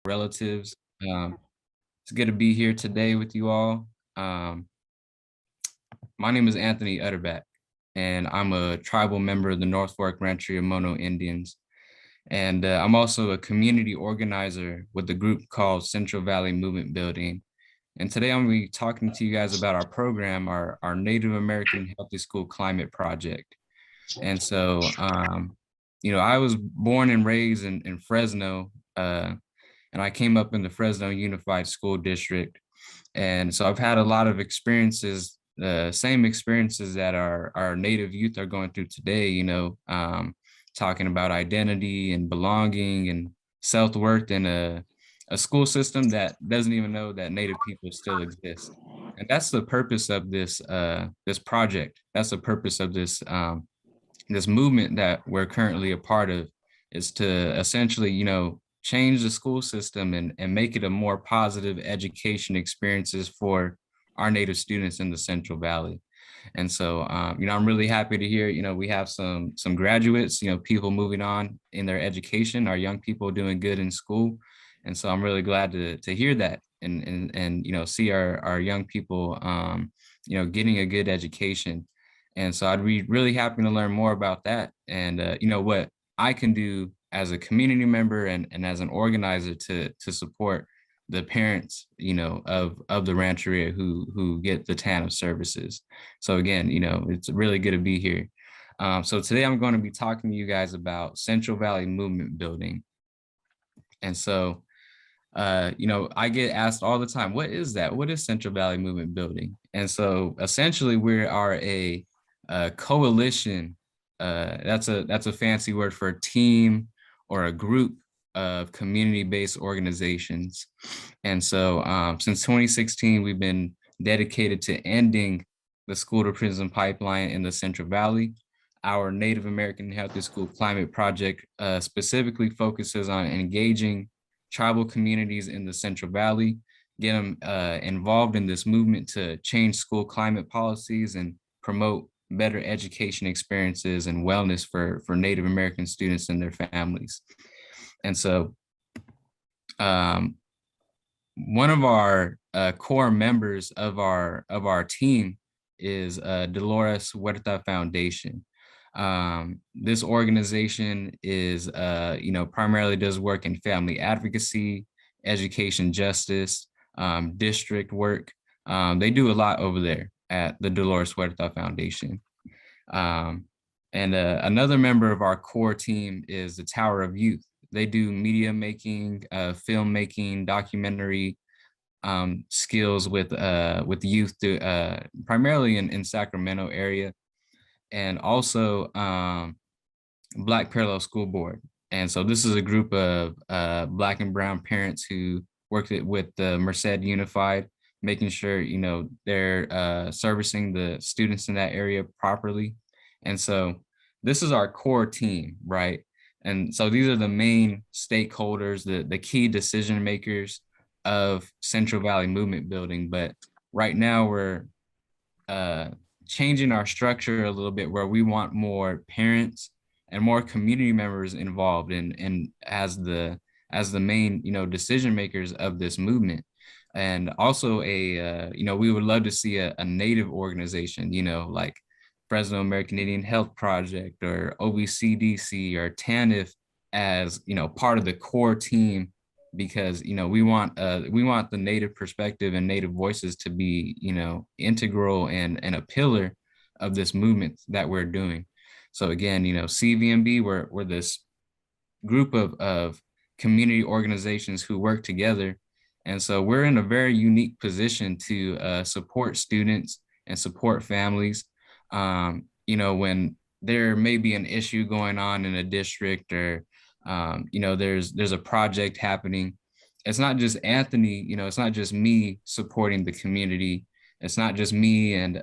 relatives. Um, it's good to be here today with you all. Um, my name is Anthony Utterback, and I'm a tribal member of the North Fork Rancheria Mono Indians. And I'm also a community organizer with a group called Central Valley Movement Building. And today I'm going to be talking to you guys about our program, our Native American Healthy School Climate Project. And so, I was born and raised in Fresno, and I came up in the Fresno Unified School District. And so I've had a lot of experiences, same experiences that our Native youth are going through today, talking about identity and belonging and self-worth in a school system that doesn't even know that Native people still exist. And that's the purpose of this project. That's the purpose of this movement that we're currently a part of, is to essentially, change the school system and make it a more positive education experiences for our Native students in the Central Valley. And so, I'm really happy to hear, we have some graduates, people moving on in their education, our young people doing good in school. And so I'm really glad to hear that and see our young people, getting a good education. And so I'd be really happy to learn more about that and, what I can do as a community member and as an organizer to support the parents, of the rancheria who get the TANF services. So again, it's really good to be here. So today I'm going to be talking to you guys about Central Valley Movement Building. And so, I get asked all the time, what is that? What is Central Valley Movement Building? And so essentially we are a coalition. That's a fancy word for a team or a group of community-based organizations. And so since 2016, we've been dedicated to ending the school to prison pipeline in the Central Valley. Our Native American Healthy School Climate Project specifically focuses on engaging tribal communities in the Central Valley, get them involved in this movement to change school climate policies and promote better education experiences and wellness for Native American students and their families. And so one of our core members of our team is Dolores Huerta Foundation. This organization is, primarily does work in family advocacy, education justice, district work. They do a lot over there at the Dolores Huerta Foundation. And another member of our core team is the Tower of Youth. They do media making, filmmaking, documentary skills with youth, primarily in Sacramento area, and also Black Parallel School Board. And so this is a group of Black and brown parents who worked with the Merced Unified, making sure, they're servicing the students in that area properly. And so this is our core team, right? And so these are the main stakeholders, the key decision makers of Central Valley Movement Building. But right now we're changing our structure a little bit, where we want more parents and more community members involved and as the main, decision makers of this movement. And also we would love to see a Native organization, like Fresno American Indian Health Project or OVCDC or TANF as, part of the core team, because, we want the Native perspective and Native voices to be, integral and a pillar of this movement that we're doing. So again, CVMB, we're this group of community organizations who work together. And so we're in a very unique position to support students and support families. When there may be an issue going on in a district, or there's a project happening, it's not just Anthony, it's not just me supporting the community. It's not just me and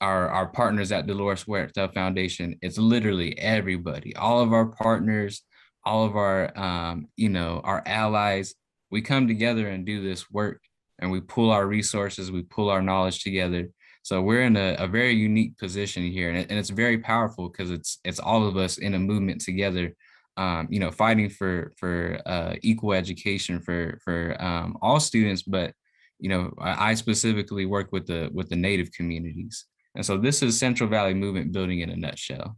our partners at Dolores Huerta Foundation. It's literally everybody, all of our partners, all of our our allies. We come together and do this work, and we pool our resources, we pool our knowledge together. So we're in a very unique position here, and it's very powerful because it's all of us in a movement together, fighting for equal education for all students, but I specifically work with the Native communities. And so this is Central Valley Movement Building in a nutshell.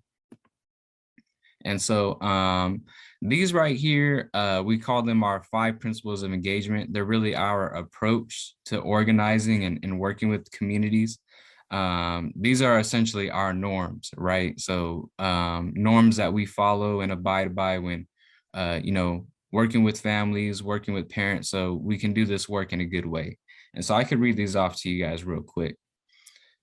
And so these right here, we call them our 5 principles of engagement. They're really our approach to organizing and working with communities. These are essentially our norms, right? So norms that we follow and abide by when, working with families, working with parents, so we can do this work in a good way. And so I could read these off to you guys real quick.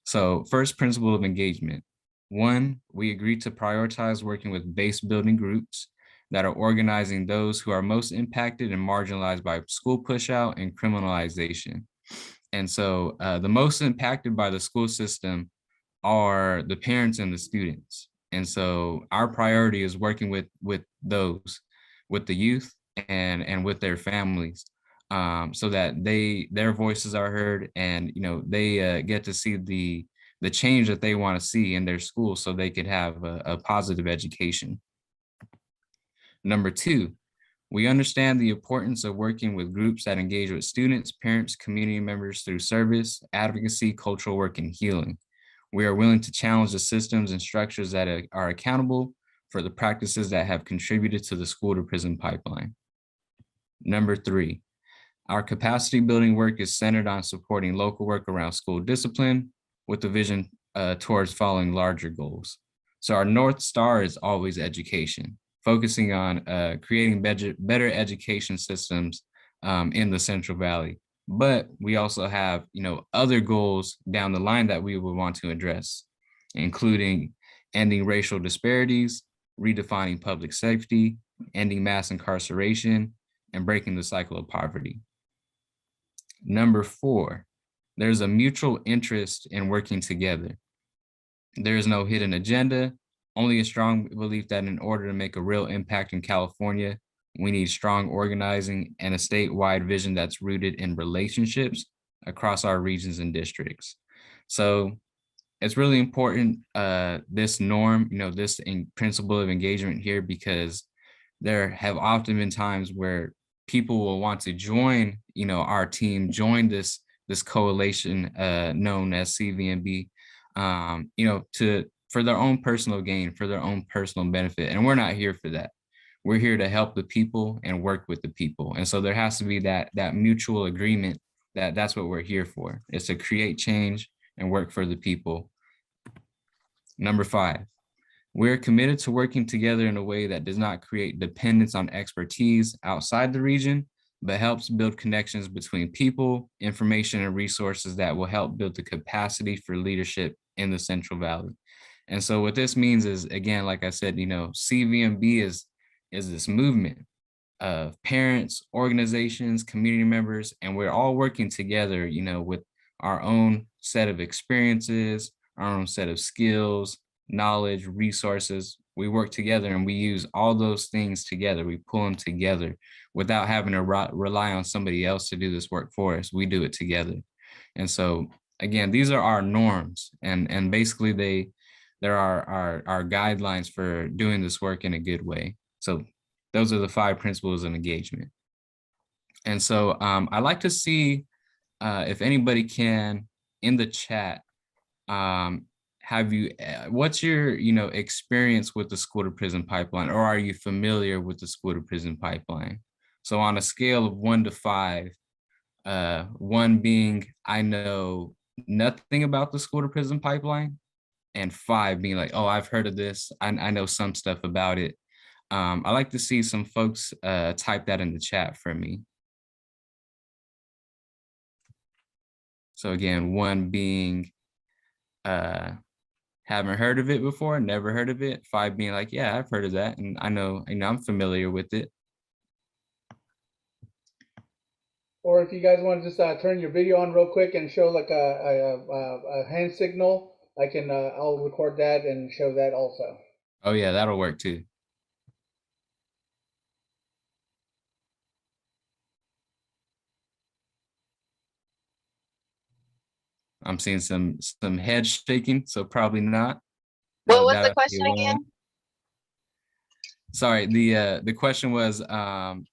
So first principle of engagement. 1, we agree to prioritize working with base building groups that are organizing those who are most impacted and marginalized by school pushout and criminalization. And so the most impacted by the school system are the parents and the students. And so our priority is working with those, with the youth and with their families, so that their voices are heard, and they get to see the change that they want to see in their school, so they could have a positive education. Number 2, we understand the importance of working with groups that engage with students, parents, community members through service, advocacy, cultural work, and healing. We are willing to challenge the systems and structures that are accountable for the practices that have contributed to the school to prison pipeline. Number 3, our capacity building work is centered on supporting local work around school discipline with the vision towards following larger goals. So our North Star is always education, focusing on creating better education systems in the Central Valley. But we also have, other goals down the line that we would want to address, including ending racial disparities, redefining public safety, ending mass incarceration, and breaking the cycle of poverty. Number 4, there's a mutual interest in working together. There is no hidden agenda, only a strong belief that in order to make a real impact in California, we need strong organizing and a statewide vision that's rooted in relationships across our regions and districts. So it's really important, this norm, this principle of engagement here, because there have often been times where people will want to join, our team, join this coalition known as CVMB, for their own personal gain, for their own personal benefit. And we're not here for that. We're here to help the people and work with the people. And so there has to be that mutual agreement that that's what we're here for, is to create change and work for the people. Number 5, we're committed to working together in a way that does not create dependence on expertise outside the region, but helps build connections between people, information, and resources that will help build the capacity for leadership in the Central Valley. And so what this means is, again, like I said, CVMB is this movement of parents, organizations, community members, and we're all working together, with our own set of experiences, our own set of skills, knowledge, resources. We work together and we use all those things together. We pull them together without having to rely on somebody else to do this work for us. We do it together. And so, again, these are our norms, and basically there are our guidelines for doing this work in a good way. So those are the 5 principles of engagement. And so I like to see if anybody can, in the chat, what's your experience with the school to prison pipeline, or are you familiar with the school to prison pipeline? So on a scale of 1 to 5, 1 being I know nothing about the school to prison pipeline, and 5 being like, oh, I've heard of this, I know some stuff about it. I like to see some folks type that in the chat for me. So again, 1 being haven't heard of it before, never heard of it. 5 being like, yeah, I've heard of that, and I know, I'm familiar with it. Or if you guys want to just turn your video on real quick and show like a hand signal, I'll record that and show that also. Oh yeah, that'll work too. I'm seeing some head shaking, so probably not. What was the question again? Sorry, the question was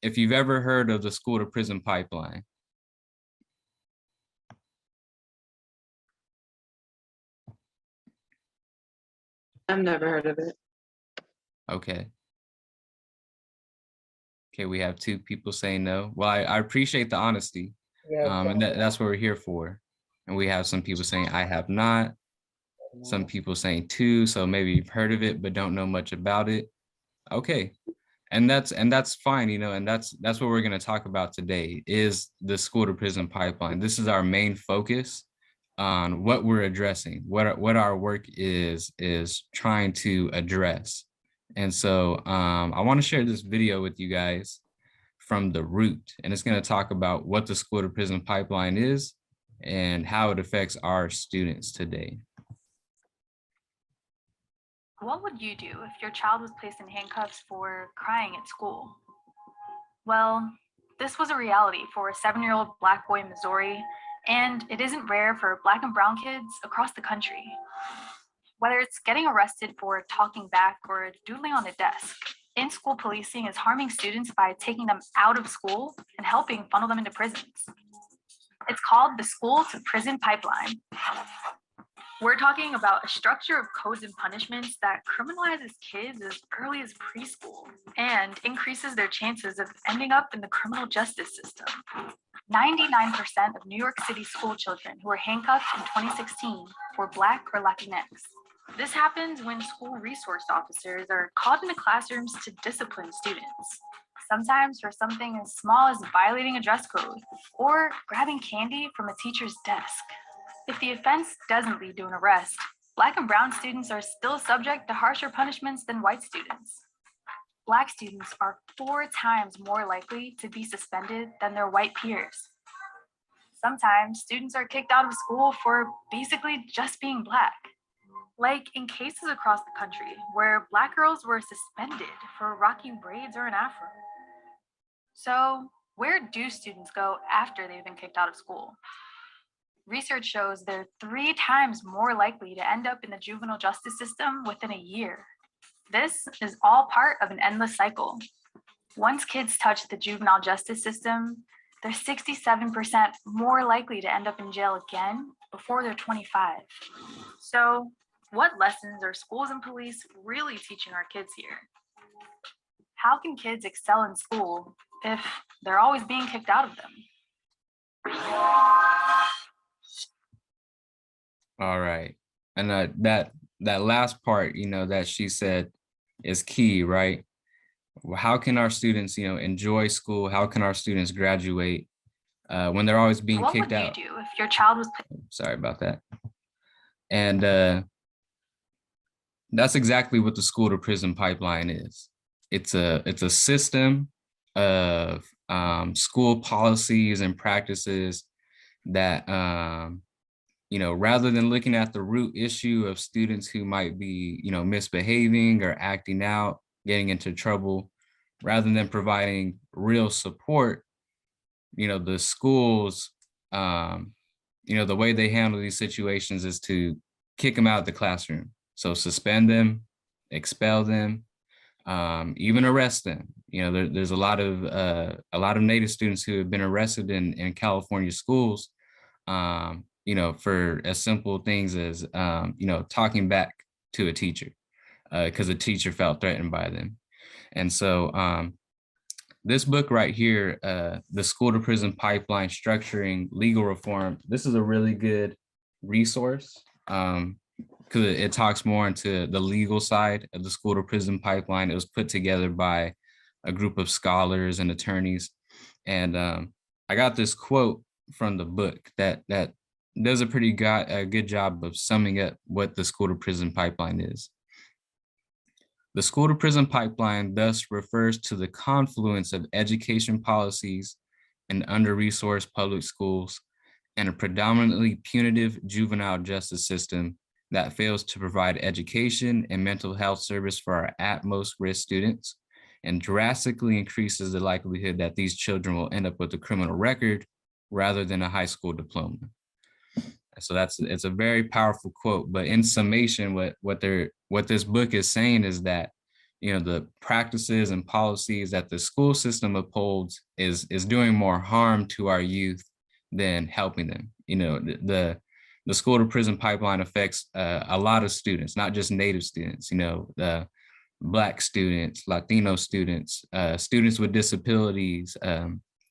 if you've ever heard of the school to prison pipeline. I've never heard of it. Okay. Okay, we have two people saying no. Well, I appreciate the honesty. Yeah. And that's what we're here for. And we have some people saying I have not, some people saying two, so maybe you've heard of it but don't know much about it. Okay. And that's fine, you know, and that's what we're going to talk about today is the school to prison pipeline. This is our main focus on what we're addressing, what our work is trying to address. And so I want to share this video with you guys from the root, and it's going to talk about what the school to prison pipeline is and how it affects our students today. What would you do if your child was placed in handcuffs for crying at school? Well, this was a reality for a 7-year-old Black boy in Missouri, and it isn't rare for Black and brown kids across the country. Whether it's getting arrested for talking back or doodling on a desk, in-school policing is harming students by taking them out of school and helping funnel them into prisons. It's called the school to prison pipeline. We're talking about a structure of codes and punishments that criminalizes kids as early as preschool and increases their chances of ending up in the criminal justice system. 99% of New York City school children who were handcuffed in 2016 were Black or Latinx. This happens when school resource officers are called into classrooms to discipline students, sometimes for something as small as violating a dress code or grabbing candy from a teacher's desk. If the offense doesn't lead to an arrest, Black and brown students are still subject to harsher punishments than white students. Black students are 4 times more likely to be suspended than their white peers. Sometimes students are kicked out of school for basically just being Black. Like in cases across the country where Black girls were suspended for rocking braids or an afro. So, where do students go after they've been kicked out of school? Research shows they're 3 times more likely to end up in the juvenile justice system within a year. This is all part of an endless cycle. Once kids touch the juvenile justice system, they're 67% more likely to end up in jail again before they're 25. So, what lessons are schools and police really teaching our kids here? How can kids excel in school if they're always being kicked out of them? All right. And that last part, you know, that she said is key, right? How can our students, you know, enjoy school? How can our students graduate when they're always being kicked out? What would you do if your child was... Sorry about that. And that's exactly what the school to prison pipeline is. It's a system of school policies and practices that you know, rather than looking at the root issue of students who might be, you know, misbehaving or acting out, getting into trouble, rather than providing real support, you know, the schools, you know, the way they handle these situations is to kick them out of the classroom. So suspend them, expel them, even arrest them. You know, there's a lot of Native students who have been arrested in California schools, you know, for as simple things as, you know, talking back to a teacher because a teacher felt threatened by them. And so this book right here, The School to Prison Pipeline, Structuring Legal Reform, this is a really good resource because it talks more into the legal side of the school to prison pipeline. It was put together by a group of scholars and attorneys. And I got this quote from the book that does a pretty good job of summing up what the school to prison pipeline is. The school to prison pipeline thus refers to the confluence of education policies in under-resourced public schools and a predominantly punitive juvenile justice system that fails to provide education and mental health service for our at-most risk students and drastically increases the likelihood that these children will end up with a criminal record rather than a high school diploma. So it's a very powerful quote, but in summation, what this book is saying is that the practices and policies that the school system upholds is doing more harm to our youth than helping them. The school to prison pipeline affects a lot of students, not just Native students, the Black students, Latino students, students with disabilities,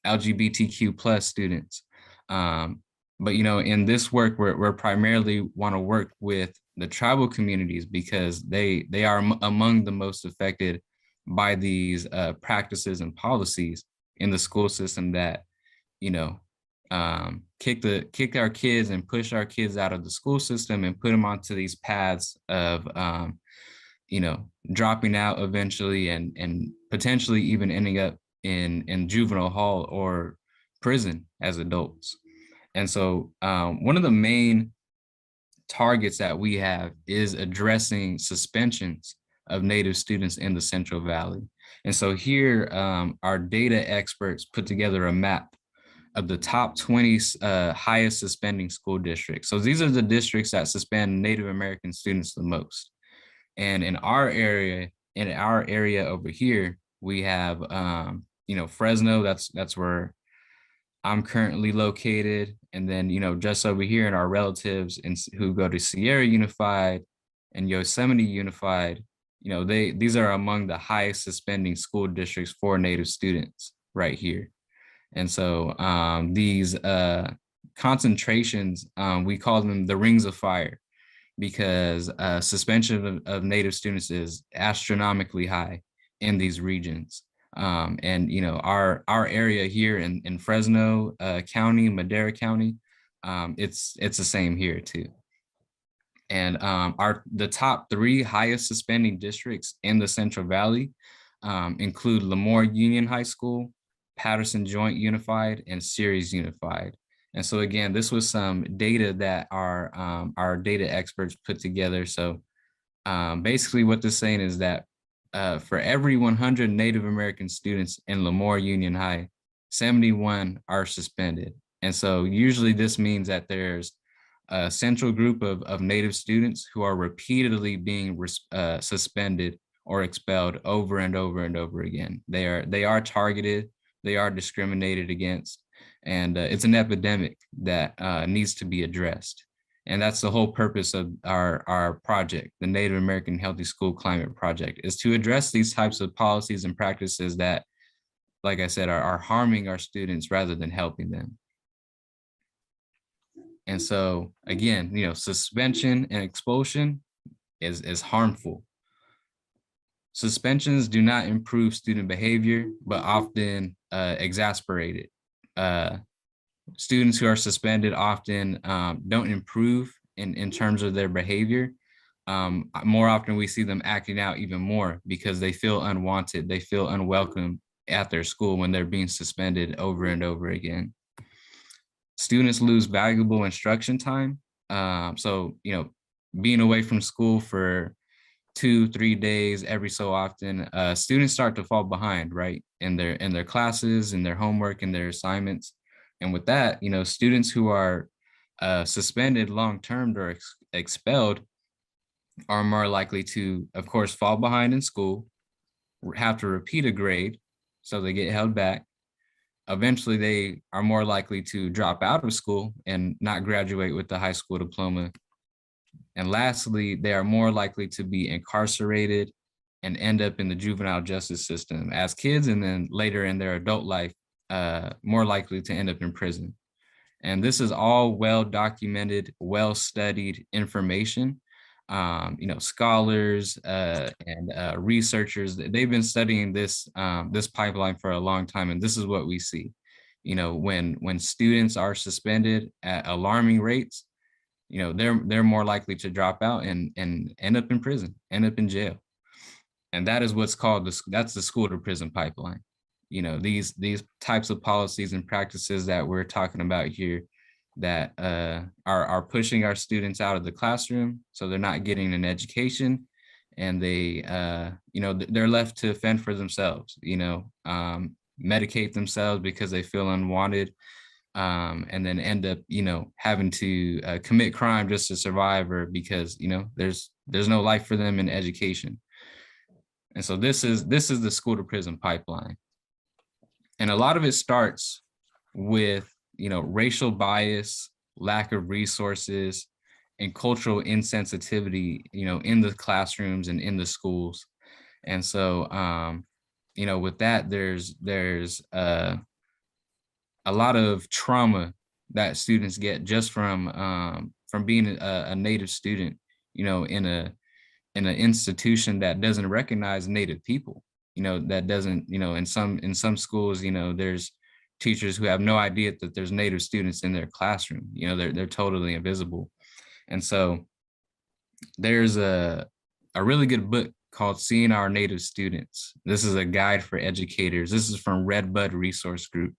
LGBTQ plus students. But in this work, we're primarily want to work with the tribal communities because they are among the most affected by these practices and policies in the school system that kick our kids and push our kids out of the school system and put them onto these paths of dropping out eventually and potentially even ending up in juvenile hall or prison as adults. And so one of the main targets that we have is addressing suspensions of Native students in the Central Valley. And so here, our data experts put together a map of the top 20 highest suspending school districts. So these are the districts that suspend Native American students the most. And in our area over here, we have, Fresno, that's where I'm currently located. And then, just over here in our relatives who go to Sierra Unified and Yosemite Unified, these are among the highest suspending school districts for Native students right here. And so these concentrations, we call them the rings of fire, because suspension of Native students is astronomically high in these regions. And our area here in Fresno County, Madera County, it's the same here too. And the top 3 highest suspending districts in the Central Valley include Lemoore Union High School, Patterson Joint Unified, and Ceres Unified. And so again, this was some data that our data experts put together. So basically what this is saying is that for every 100 Native American students in Lemoore Union High, 71 are suspended. And so usually this means that there's a central group of Native students who are repeatedly being suspended or expelled over and over and over again. They are targeted, they are discriminated against, and it's an epidemic that needs to be addressed. And that's the whole purpose of our project, the Native American Healthy School Climate Project, is to address these types of policies and practices that, like I said, are harming our students rather than helping them. And so again, suspension and expulsion is harmful. Suspensions do not improve student behavior, but often exacerbate it. Students who are suspended often don't improve in terms of their behavior. More often we see them acting out even more because they feel unwanted, they feel unwelcome at their school when they're being suspended over and over again. Students lose valuable instruction time. So, being away from school for 2-3 days every so often, students start to fall behind, right, in their classes, in their homework, and their assignments. And with that, students who are suspended long-term or expelled are more likely to, of course, fall behind in school, have to repeat a grade, so they get held back. Eventually, they are more likely to drop out of school and not graduate with the high school diploma. And lastly, they are more likely to be incarcerated and end up in the juvenile justice system as kids, and then later in their adult life, more likely to end up in prison. And this is all well-documented, well-studied information. Scholars and researchers, they've been studying this pipeline for a long time, and this is what we see. When students are suspended at alarming rates, they're more likely to drop out and end up in prison, end up in jail. And that is what's called that's the school to prison pipeline. These types of policies and practices that we're talking about here that are pushing our students out of the classroom, so they're not getting an education, and they're left to fend for themselves, medicate themselves because they feel unwanted, and then end up, having to commit crime just to survive, or because, there's no life for them in education. And so this is the school to prison pipeline. And a lot of it starts with, racial bias, lack of resources, and cultural insensitivity, in the classrooms and in the schools. And so, with that, there's a lot of trauma that students get just from being a Native student, in an institution that doesn't recognize Native people, that doesn't, in some schools, there's teachers who have no idea that there's Native students in their classroom. They're totally invisible. And so there's a really good book called Seeing Our Native Students. This is a guide for educators. This is from Redbud Resource Group.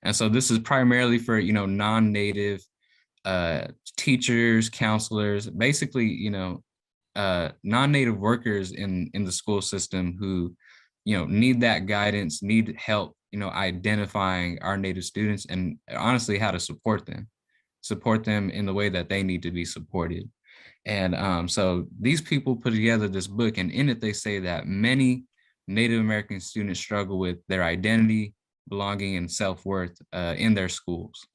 And so this is primarily for, non-Native teachers, counselors, basically, non-Native workers in the school system who, need that guidance, need help, identifying our Native students, and honestly, how to support them in the way that they need to be supported. And so these people put together this book, and in it, they say that many Native American students struggle with their identity, belonging, and self-worth in their schools.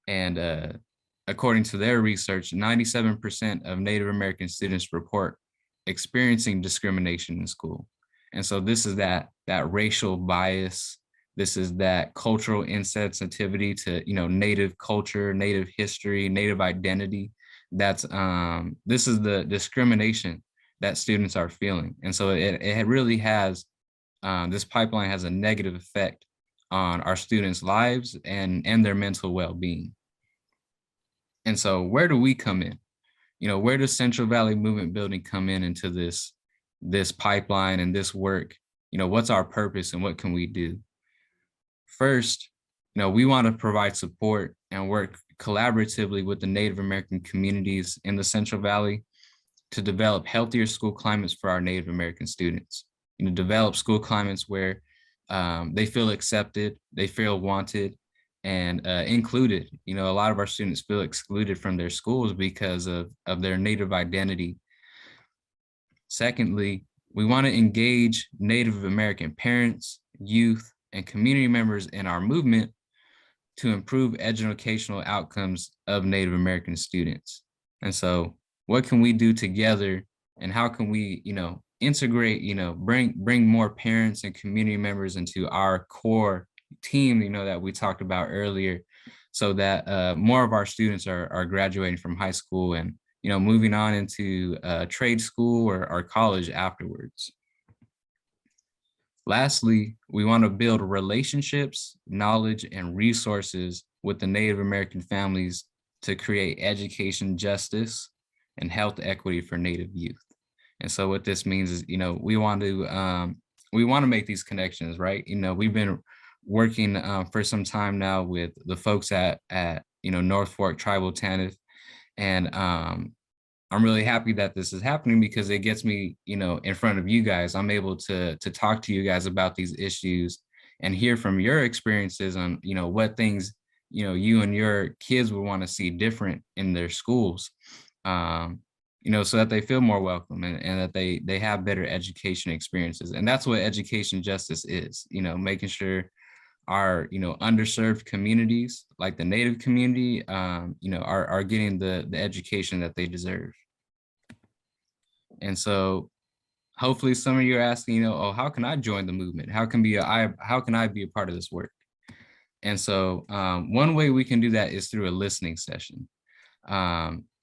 And according to their research, 97% of Native American students report experiencing discrimination in school. And so this is that racial bias. This is that cultural insensitivity to, Native culture, Native history, Native identity. This is the discrimination that students are feeling. And so it really has, this pipeline has a negative effect on our students' lives and their mental well-being. And so where do we come in? Where does Central Valley Movement Building come into this pipeline and this work? What's our purpose and what can we do? First, we want to provide support and work collaboratively with the Native American communities in the Central Valley to develop healthier school climates for our Native American students. Develop school climates where they feel accepted, they feel wanted, and included. A lot of our students feel excluded from their schools because of their Native identity. Secondly, we want to engage Native American parents, youth, and community members in our movement to improve educational outcomes of Native American students. And so what can we do together, and how can we, integrate, bring more parents and community members into our core team, that we talked about earlier, so that more of our students are graduating from high school and, moving on into trade school or college afterwards. Lastly, we want to build relationships, knowledge, and resources with the Native American families to create education justice and health equity for Native youth. And so what this means is, we want to make these connections, right? We've been working for some time now with the folks at North Fork Tribal TANF, and I'm really happy that this is happening because it gets me, in front of you guys. I'm able to talk to you guys about these issues and hear from your experiences on, what things, you and your kids would want to see different in their schools, so that they feel more welcome and that they have better education experiences. And that's what education justice is, making sure our, underserved communities like the Native community, are getting the education that they deserve. And so hopefully some of you are asking, oh, how can I join the movement? How can I be a part of this work? And so one way we can do that is through a listening session.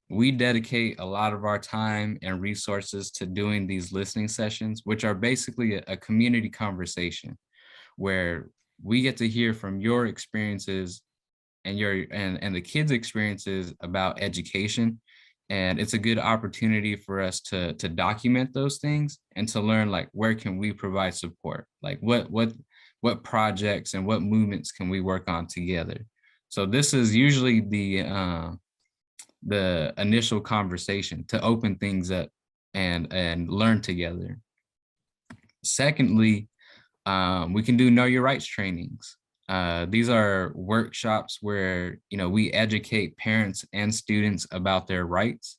We dedicate a lot of our time and resources to doing these listening sessions, which are basically a community conversation where we get to hear from your experiences and the kids' experiences about education. And it's a good opportunity for us to document those things and to learn, like, where can we provide support? Like what projects and what movements can we work on together? So this is usually the initial conversation to open things up and learn together. Secondly, we can do know your rights trainings. These are workshops where, we educate parents and students about their rights.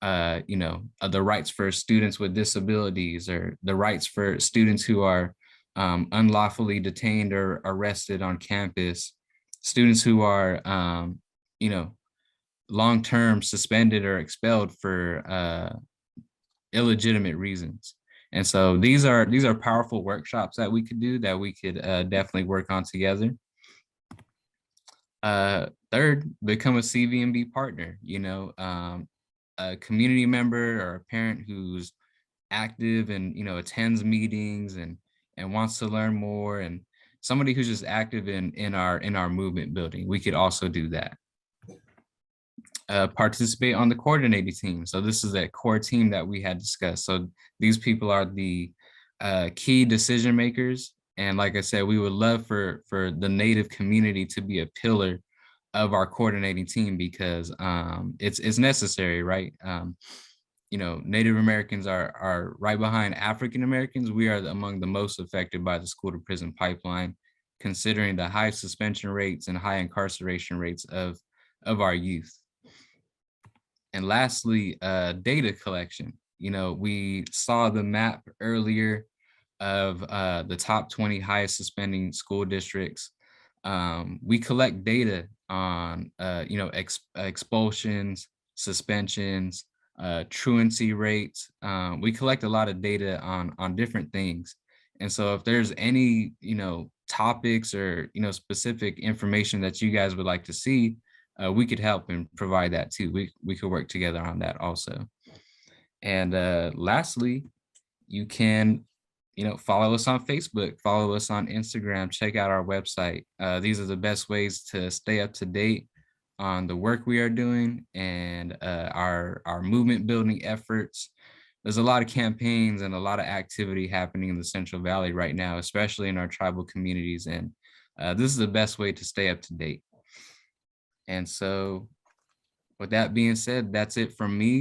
the rights for students with disabilities, or the rights for students who are unlawfully detained or arrested on campus, students who are, long-term suspended or expelled for illegitimate reasons. And so these are powerful workshops that we could do, that we could definitely work on together. Third, become a CVMB partner, a community member or a parent who's active and, attends meetings and wants to learn more, and somebody who's just active in our movement building. We could also do that. Participate on the coordinating team. So this is that core team that we had discussed. So these people are the key decision makers. And like I said, we would love for the Native community to be a pillar of our coordinating team, because it's necessary, right? Native Americans are right behind African Americans. We are among the most affected by the school to prison pipeline, considering the high suspension rates and high incarceration rates of our youth. And lastly, data collection. We saw the map earlier of the top 20 highest suspending school districts. We collect data on, expulsions, suspensions, truancy rates. We collect a lot of data on different things. And so if there's any, topics or, specific information that you guys would like to see, we could help and provide that too. We could work together on that also. And lastly, you can, follow us on Facebook, follow us on Instagram, check out our website. These are the best ways to stay up to date on the work we are doing and our movement building efforts. There's a lot of campaigns and a lot of activity happening in the Central Valley right now, especially in our tribal communities. And this is the best way to stay up to date. And so with that being said, that's it from me.